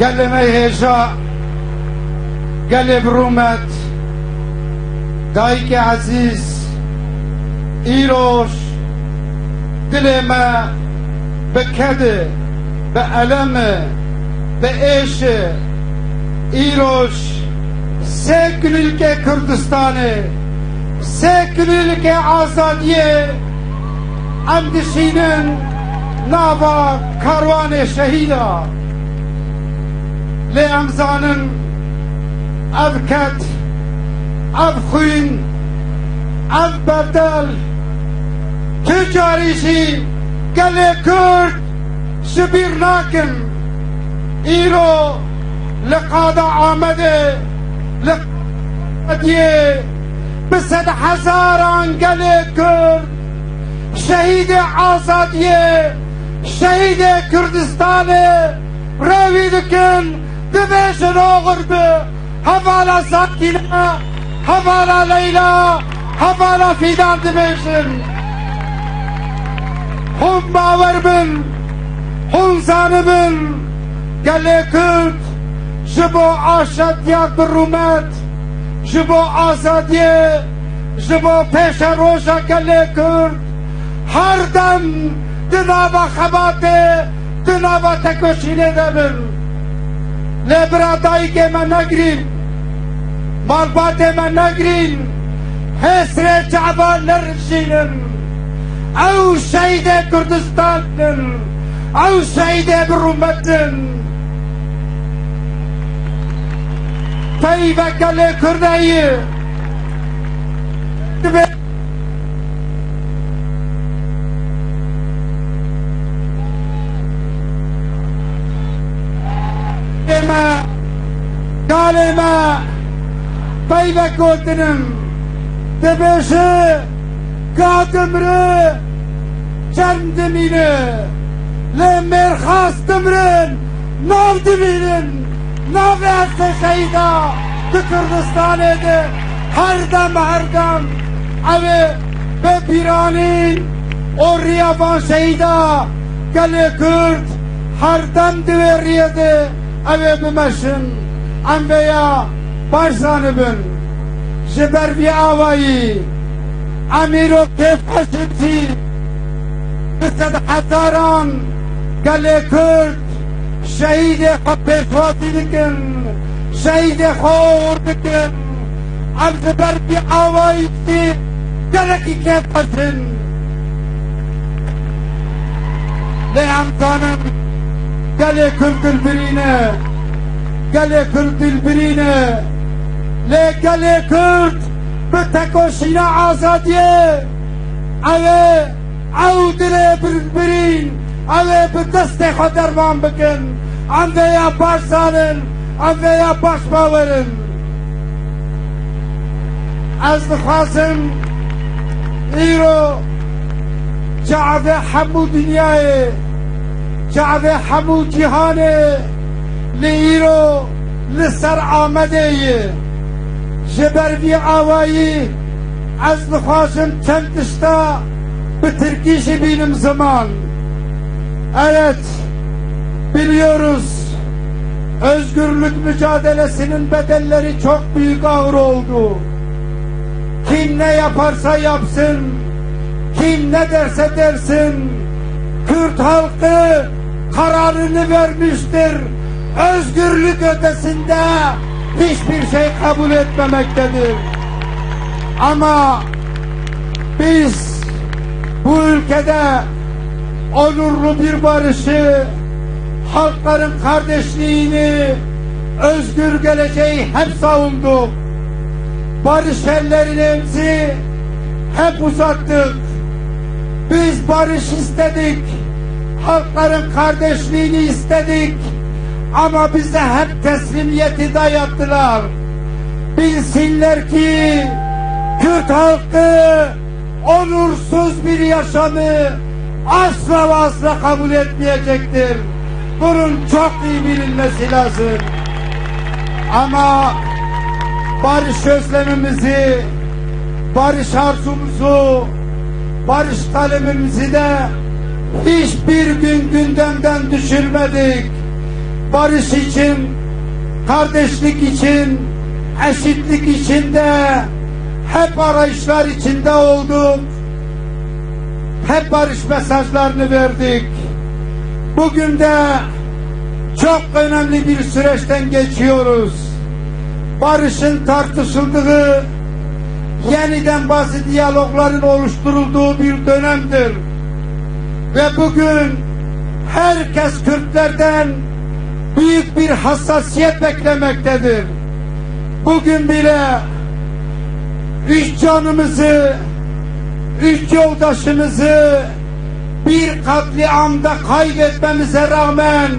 قال ميهجا قال برومت دايك عزيز إيروش دلما بكده بألمه بإيشه إيروش سيكلل के कुर्दिस्ताने سيكلل के आजादिये अमदशीनन नावा कारवाने शहीदा ले अमजानन अबकत अबखुन अबबदल تجاريشي قال كرد شبير ناكن إيرو لقادة عامده لقادية بسد حزاران قال كرد شهيد آزادية شهيد كردستان روي دكن دبيشن غربه حوالا ساكنة حوالا ليلى حوالا فيدان دبيشن هم باور بن هم زانبن قال كرد جبو عاشت ياك بالرومات جبو آزادية جبو پیش روشا قال كرد هر دم دنابا خباته دنابا تکوشینه دبن لبرادایی که من نگرین مالبات من نگرین حسر جعبان نرشینن او شهید کردستانن او شهید برومتن طیبه کل کردایی كلمة طيبة كوتنم تبشي كاتمري جندميني لمر خاص تمرن ناف دمينن ناف هسته شهيدا كردستان ده هردم اوه بپیرانین و ریابان شهیدا گل کرد هردم دوه ریاده اوه بمشن انبیا بارزانه بن جبر بی آوایی امیرو کیف حشبتی بسد حزاران گل کرد شهید خود پیشواتی دکن شهید خور دکن ام جبر بی آوایی گلکی کیف حشن لهم زانم گل کرد البرینه گل کرد البرینه لگل کرد به تکوشین آزادیه اوه او دل برین اوه به دست خود درمان بکن انده یا باش زانن انده یا باش باورن از دخواستم ایرو جعبه همو دنیای جعبه همو جهانه لیرو لسر آمده جبر بی آوایی از نخواشم چند تشتا به ترکیش بینم zaman. Evet, biliyoruz özgürlük mücadelesinin bedelleri çok büyük ağır oldu. Kim ne yaparsa yapsın, kim ne derse dersin, Kürt halkı kararını vermiştir. Özgürlük ötesinde hiçbir şey kabul etmemektedir. Ama biz bu ülkede onurlu bir barışı, halkların kardeşliğini, özgür geleceği hep savunduk. Barış ellerimizi hep uzattık. Biz barış istedik, halkların kardeşliğini istedik. Ama bize hep teslimiyeti dayattılar. Bilsinler ki Kürt halkı onursuz bir yaşamı asla ve asla kabul etmeyecektir. Bunun çok iyi bilinmesi lazım. Ama barış özlemimizi, barış arzumuzu, barış talebimizi de hiçbir gün gündemden düşürmedik. barış için, kardeşlik için, eşitlik içinde, hep arayışlar içinde olduk. Hep barış mesajlarını verdik. Bugün de çok önemli bir süreçten geçiyoruz. Barışın tartışıldığı, yeniden bazı diyalogların oluşturulduğu bir dönemdir. Ve bugün herkes Kürtlerden büyük bir hassasiyet beklemektedir. Bugün bile 3 canımızı, 3 yoldaşımızı bir katliamda kaybetmemize rağmen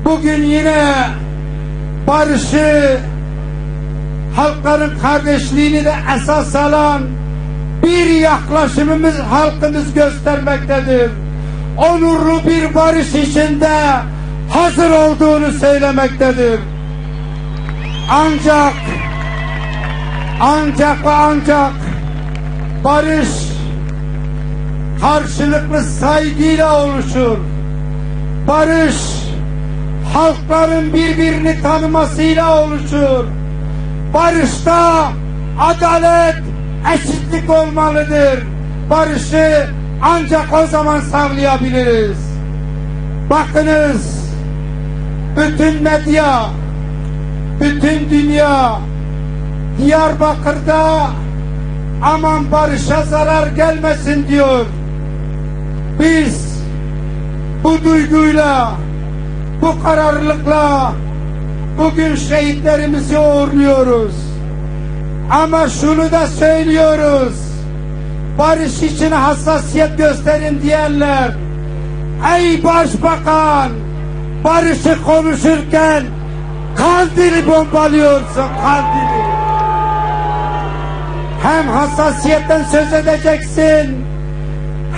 bugün yine barışı, halkların kardeşliğini de esas alan bir yaklaşımımız halkımız göstermektedir. Onurlu bir barış içinde hazır olduğunu söylemektedir. Ancak ve ancak barış karşılıklı saygıyla oluşur. Barış halkların birbirini tanımasıyla oluşur. Barışta adalet, eşitlik olmalıdır. Barışı ancak o zaman sağlayabiliriz. Bakınız, bütün medya, bütün dünya Diyarbakır'da aman barışa zarar gelmesin diyor. Biz bu duyguyla, bu kararlılıkla bugün şehitlerimizi uğurluyoruz. Ama şunu da söylüyoruz. Barış için hassasiyet gösterin diyenler, ey başbakan, barışı konuşurken Kandil'i bombalıyorsun, Kandil'i. Hem hassasiyetten söz edeceksin,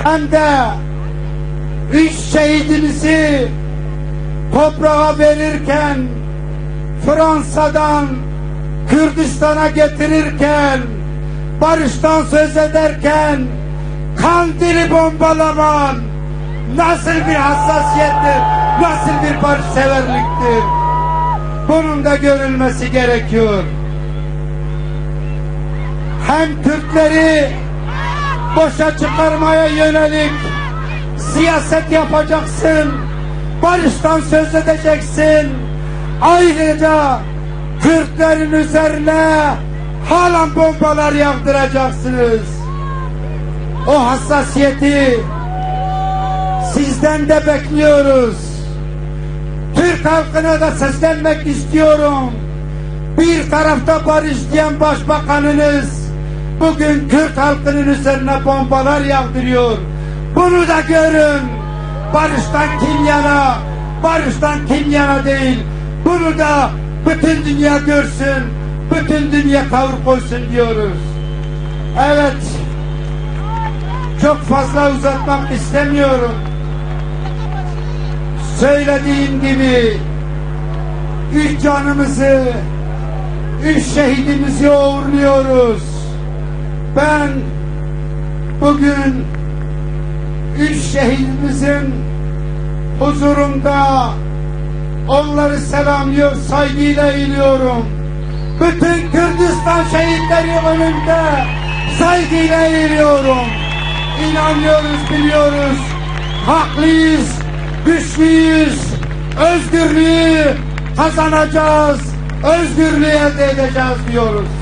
hem de 3 şehidimizi toprağa verirken, Fransa'dan Kürdistan'a getirirken, barıştan söz ederken Kandil'i bombalaman nasıl bir hassasiyettir, nasıl bir barışseverliktir? Bunun da görülmesi gerekiyor. Hem Kürtleri boşa çıkarmaya yönelik siyaset yapacaksın, barıştan söz edeceksin. Ayrıca Kürtlerin üzerine halen bombalar yağdıracaksınız. O hassasiyeti sizden de bekliyoruz. Türk halkına da seslenmek istiyorum. Bir tarafta barış diyen başbakanınız bugün Kürt halkının üzerine bombalar yağdırıyor. Bunu da görün. Barıştan kim yana, barıştan kim yana değil. Bunu da bütün dünya görsün, bütün dünya kavur koysun diyoruz. Evet, çok fazla uzatmak istemiyorum. Söylediğim gibi 3 canımızı, 3 şehidimizi uğurluyoruz. Ben bugün 3 şehidimizin huzurunda onları selamlıyor, saygıyla eğiliyorum. Bütün Kürdistan şehitleri önünde saygıyla eğiliyorum. İnanıyoruz, biliyoruz, haklıyız, güçlüyüz, özgürlüğü kazanacağız, özgürlüğü elde edeceğiz diyoruz.